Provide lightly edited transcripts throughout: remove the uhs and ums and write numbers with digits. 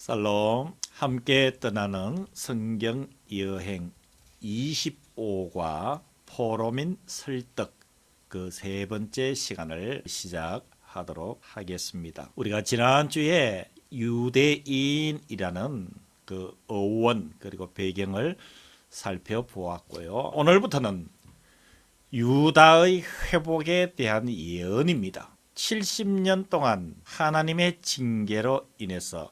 살롬, 함께 떠나는 성경 여행 25과 포로민 설득 그 세 번째 시간을 시작하도록 하겠습니다. 우리가 지난주에 유대인이라는 그 어원 그리고 배경을 살펴보았고요. 오늘부터는 유다의 회복에 대한 예언입니다. 70년 동안 하나님의 징계로 인해서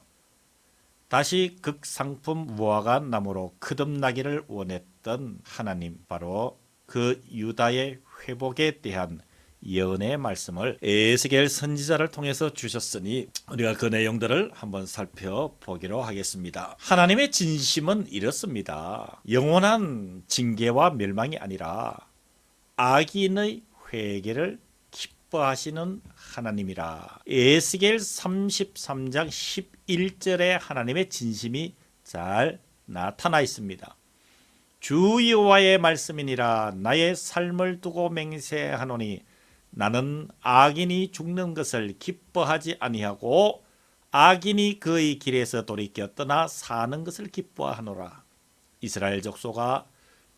다시 극상품 무화과 나무로 거듭나기를 원했던 하나님, 바로 그 유다의 회복에 대한 예언의 말씀을 에스겔 선지자를 통해서 주셨으니 우리가 그 내용들을 한번 살펴보기로 하겠습니다. 하나님의 진심은 이렇습니다. 영원한 징계와 멸망이 아니라 악인의 회개를 기뻐하시는 하나님이라. 에스겔 33장 11절에 하나님의 진심이 잘 나타나 있습니다. 주 여호와의 말씀이니라. 나의 삶을 두고 맹세하노니 나는 악인이 죽는 것을 기뻐하지 아니하고 악인이 그의 길에서 돌이켜 떠나 사는 것을 기뻐하노라. 이스라엘 족속아,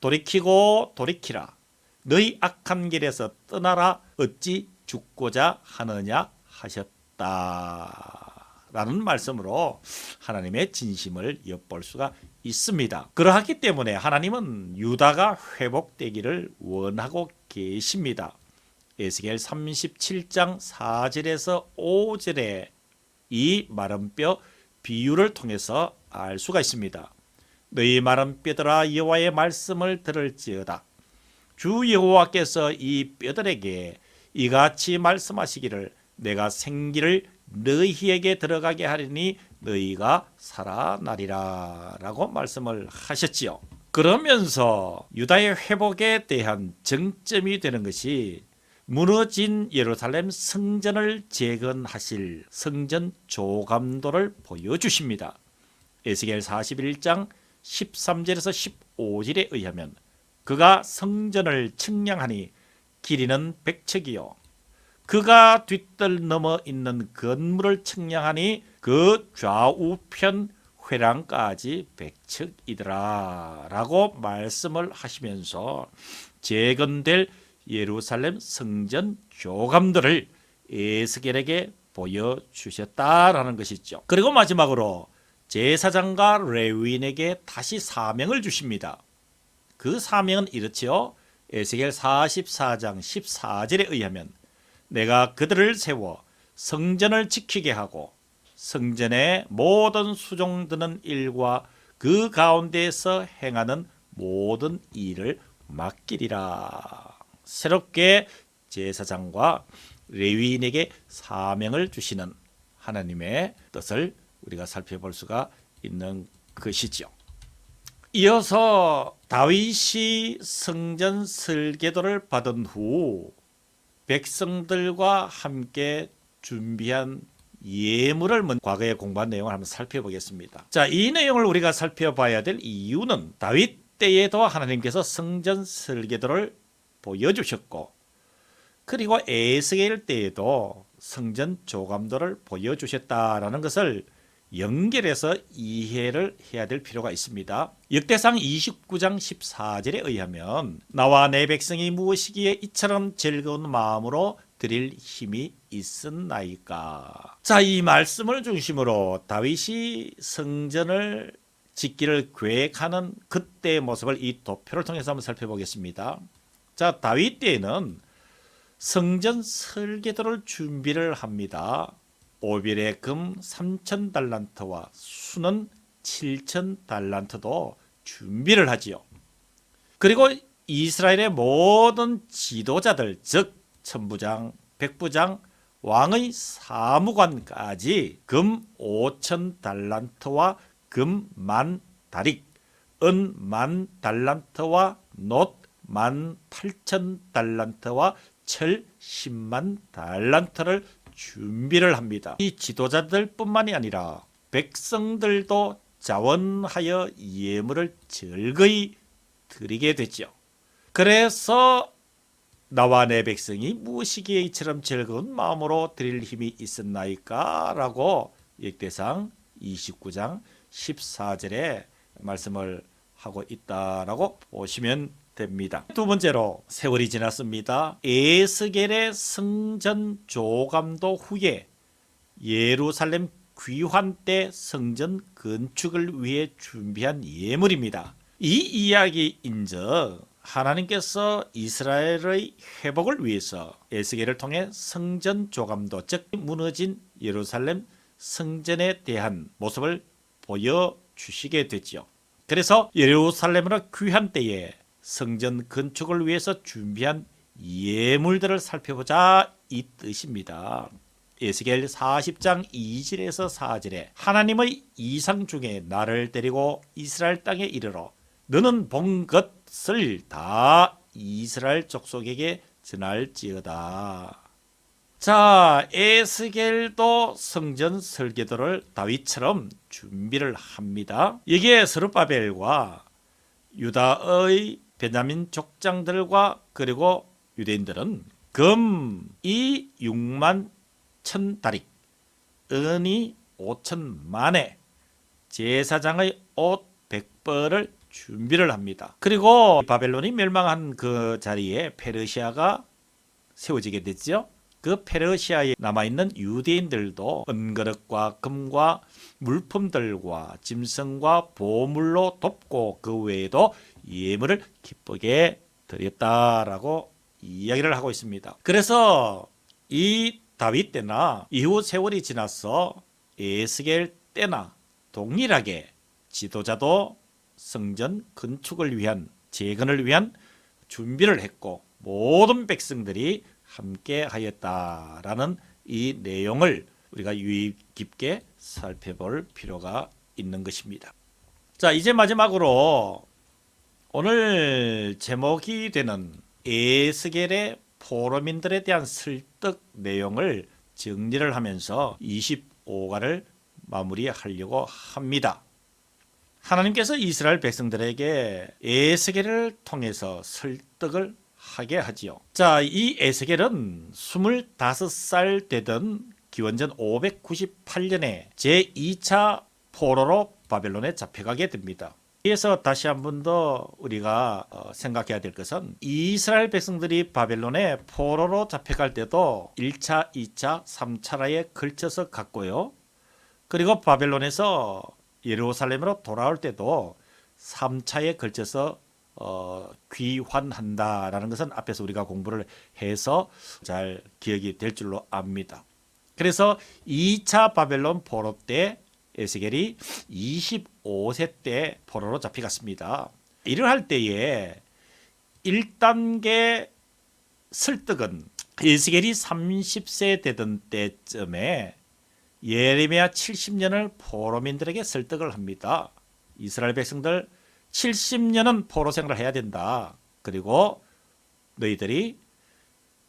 돌이키고 돌이키라. 너희 악한 길에서 떠나라. 어찌 죽고자 하느냐 하셨다. 라는 말씀으로 하나님의 진심을 엿볼 수가 있습니다. 그러하기 때문에 하나님은 유다가 회복되기를 원하고 계십니다. 에스겔 37장 4절에서 5절에 이 마른 뼈 비유를 통해서 알 수가 있습니다. 너희 마른 뼈들아, 여호와의 말씀을 들을지어다. 주 여호와께서 이 뼈들에게 이같이 말씀하시기를 내가 생기를 너희에게 들어가게 하리니 너희가 살아나리라 라고 말씀을 하셨지요. 그러면서 유다의 회복에 대한 정점이 되는 것이 무너진 예루살렘 성전을 재건하실 성전 조감도를 보여주십니다. 에스겔 41장 13절에서 15절에 의하면 그가 성전을 측량하니 길이는 100척이요 그가 뒷뜰 넘어 있는 건물을 측량하니 그 좌우편 회랑까지 100척이더라 라고 말씀을 하시면서 재건될 예루살렘 성전 조감들을 에스겔에게 보여주셨다라는 것이죠. 그리고 마지막으로 제사장과 레위인에게 다시 사명을 주십니다. 그 사명은 이렇지요. 에스겔 44장 14절에 의하면 내가 그들을 세워 성전을 지키게 하고 성전의 모든 수종드는 일과 그 가운데에서 행하는 모든 일을 맡기리라. 새롭게 제사장과 레위인에게 사명을 주시는 하나님의 뜻을 우리가 살펴볼 수가 있는 것이죠. 이어서 다윗이 성전 설계도를 받은 후 백성들과 함께 준비한 예물을 과거에 공부한 내용을 한번 살펴보겠습니다. 자, 이 내용을 우리가 살펴봐야 될 이유는 다윗 때에도 하나님께서 성전 설계도를 보여주셨고 그리고 에스겔 때에도 성전 조감도를 보여주셨다라는 것을 연결해서 이해를 해야 될 필요가 있습니다. 역대상 29장 14절에 의하면 나와 내 백성이 무엇이기에 이처럼 즐거운 마음으로 드릴 힘이 있었나이까. 자, 이 말씀을 중심으로 다윗이 성전을 짓기를 계획하는 그때의 모습을 이 도표를 통해서 한번 살펴보겠습니다. 자, 다윗 때에는 성전 설계도를 준비를 합니다. 오빌의 금 3,000달란트와 수는 7,000달란트도 준비를 하지요. 그리고 이스라엘의 모든 지도자들, 즉 천부장, 백부장, 왕의 사무관까지 금 5,000달란트와 금 10,000다릭, 은 10,000달란트와 놋 18,000달란트와 철 100,000달란트를 준비를 합니다. 이 지도자들뿐만이 아니라 백성들도 자원하여 예물을 즐거이 드리게 되죠. 그래서 나와 내 백성이 무엇이기에 이처럼 즐거운 마음으로 드릴 힘이 있었나이까? 라고 역대상 29장 14절에 말씀을 하고 있다라고 보시면 됩니다. 두 번째로 세월이 지났습니다. 에스겔의 성전 조감도 후에 예루살렘 귀환 때 성전 건축을 위해 준비한 예물입니다. 이 이야기인즉 하나님께서 이스라엘의 회복을 위해서 에스겔을 통해 성전 조감도, 즉 무너진 예루살렘 성전에 대한 모습을 보여주시게 됐지요. 그래서 예루살렘으로 귀환 때에 성전 건축을 위해서 준비한 예물들을 살펴보자 이 뜻입니다. 에스겔 40장 2절에서 4절에 하나님의 이상 중에 나를 데리고 이스라엘 땅에 이르러 너는 본 것을 다 이스라엘 족속에게 전할지어다. 자, 에스겔도 성전 설계도를 다윗처럼 준비를 합니다. 여기에 스룹바벨과 유다의 베냐민 족장들과 그리고 유대인들은 금이 6만 1,000다릭, 은이 5,000만에, 제사장의 옷 100벌을 준비를 합니다. 그리고 바벨론이 멸망한 그 자리에 페르시아가 세워지게 됐죠. 그 페르시아에 남아있는 유대인들도 은그릇과 금과 물품들과 짐승과 보물로 돕고 그 외에도 예물을 기쁘게 드렸다라고 이야기를 하고 있습니다. 그래서 이 다윗 때나 이후 세월이 지나서 에스겔 때나 동일하게 지도자도 성전 건축을 위한, 재건을 위한 준비를 했고 모든 백성들이 함께 하였다라는 이 내용을 우리가 유의 깊게 살펴볼 필요가 있는 것입니다. 자, 이제 마지막으로 오늘 제목이 되는 에스겔의 포로민들에 대한 설득 내용을 정리를 하면서 25가를 마무리하려고 합니다. 하나님께서 이스라엘 백성들에게 에스겔을 통해서 설득을 하게 하지요. 자, 이 에스겔은 25살 되던 기원전 598년에 제2차 포로로 바벨론에 잡혀가게 됩니다. 그래서 다시 한 번 더 우리가 생각해야 될 것은 이스라엘 백성들이 바벨론에 포로로 잡혀갈 때도 1차, 2차, 3차라에 걸쳐서 갔고요. 그리고 바벨론에서 예루살렘으로 돌아올 때도 3차에 걸쳐서 귀환한다라는 것은 앞에서 우리가 공부를 해서 잘 기억이 될 줄로 압니다. 그래서 2차 바벨론 포로 때 에스겔이 25세 때 포로로 잡혀갔습니다. 이러할 때에 1단계 설득은 에스겔이 30세 되던 때쯤에 예레미야 70년을 포로민들에게 설득을 합니다. 이스라엘 백성들 70년은 포로 생활을 해야 된다. 그리고 너희들이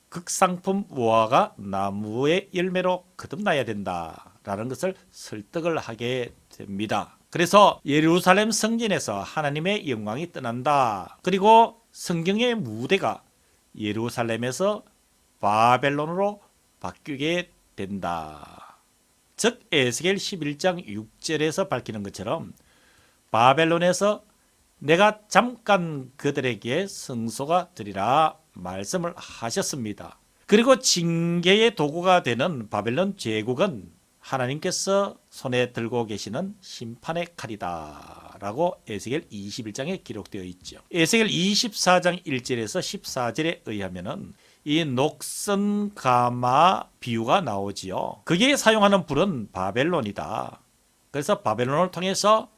극상품 무화과 나무의 열매로 거듭나야 된다라는 것을 설득을 하게 됩니다. 그래서 예루살렘 성전에서 하나님의 영광이 떠난다. 그리고 성경의 무대가 예루살렘에서 바벨론으로 바뀌게 된다. 즉 에스겔 11장 6절에서 밝히는 것처럼 바벨론에서 내가 잠깐 그들에게 성소가 되리라 말씀을 하셨습니다. 그리고 징계의 도구가 되는 바벨론 제국은 하나님께서 손에 들고 계시는 심판의 칼이다 라고 에스겔 21장에 기록되어 있죠. 에스겔 24장 1절에서 14절에 의하면 이 녹선가마 비유가 나오지요. 그게 사용하는 불은 바벨론이다. 그래서 바벨론을 통해서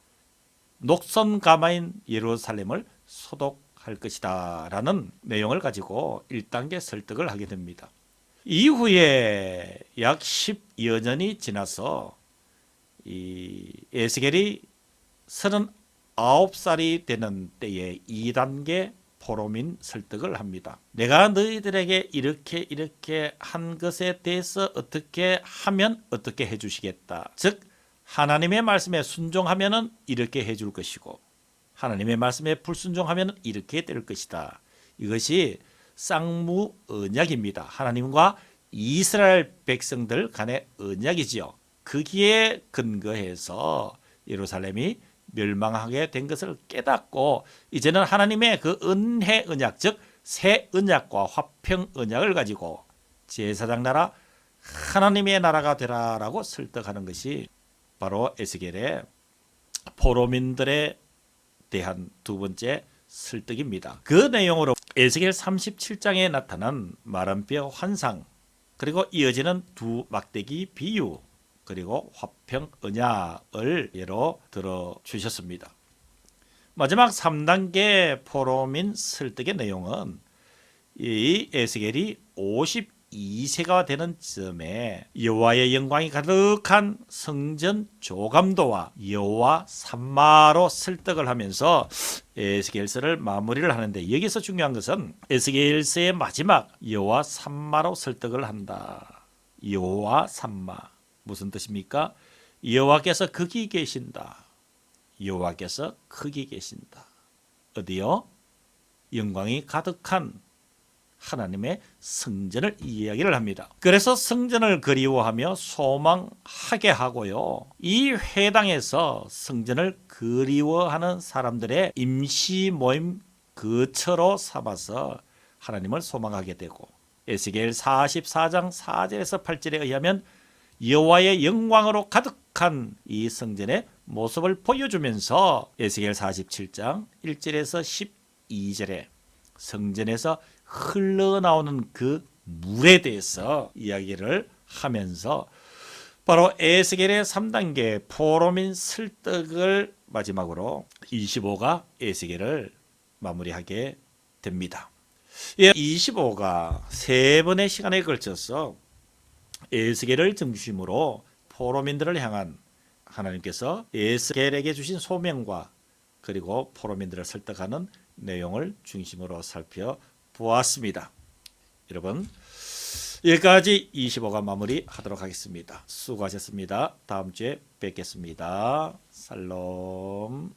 녹선가마인 예루살렘을 소독할 것이다 라는 내용을 가지고 1단계 설득을 하게 됩니다. 이후에 약 10여 년이 지나서 이 에스겔이 39살이 되는 때에 2단계 포로민 설득을 합니다. 내가 너희들에게 이렇게 한 것에 대해서 어떻게 하면 어떻게 해주시겠다. 즉 하나님의 말씀에 순종하면 이렇게 해줄 것이고 하나님의 말씀에 불순종하면 이렇게 될 것이다. 이것이 쌍무 언약입니다. 하나님과 이스라엘 백성들 간의 언약이지요. 거기에 근거해서 예루살렘이 멸망하게 된 것을 깨닫고 이제는 하나님의 그 은혜 언약, 즉 새 언약과 화평 언약을 가지고 제사장 나라, 하나님의 나라가 되라라고 설득하는 것이 바로 에스겔의 포로민들에 대한 두 번째 설득입니다. 그 내용으로 에스겔 37장에 나타난 마른뼈 환상, 그리고 이어지는 두 막대기 비유, 그리고 화평 언약을 예로 들어 주셨습니다. 마지막 3단계 포로민 설득의 내용은 이 에스겔이 52세가 되는 즈음에 여호와의 영광이 가득한 성전 조감도와 여호와 산마로 설득을 하면서 에스겔서를 마무리를 하는데, 여기서 중요한 것은 에스겔서의 마지막 여호와 산마로 설득을 한다. 여호와 산마 무슨 뜻입니까? 여호와께서 거기 계신다. 여호와께서 거기 계신다. 어디요? 영광이 가득한 하나님의 성전을 이야기를 합니다. 그래서 성전을 그리워하며 소망하게 하고요, 이 회당에서 성전을 그리워하는 사람들의 임시 모임 거처로 삼아서 하나님을 소망하게 되고, 에스겔 44장 4절에서 8절에 의하면 여호와의 영광으로 가득한 이 성전의 모습을 보여주면서 에스겔 47장 1절에서 12절에 성전에서 흘러나오는 그 물에 대해서 이야기를 하면서 바로 에스겔의 3단계 포로민 설득을 마지막으로 25가 에스겔을 마무리하게 됩니다. 25가 세 번의 시간에 걸쳐서 에스겔을 중심으로 포로민들을 향한 하나님께서 에스겔에게 주신 소명과 그리고 포로민들을 설득하는 내용을 중심으로 살펴보았습니다. 여러분, 여기까지 25가 마무리하도록 하겠습니다. 수고하셨습니다. 다음 주에 뵙겠습니다. 살롬.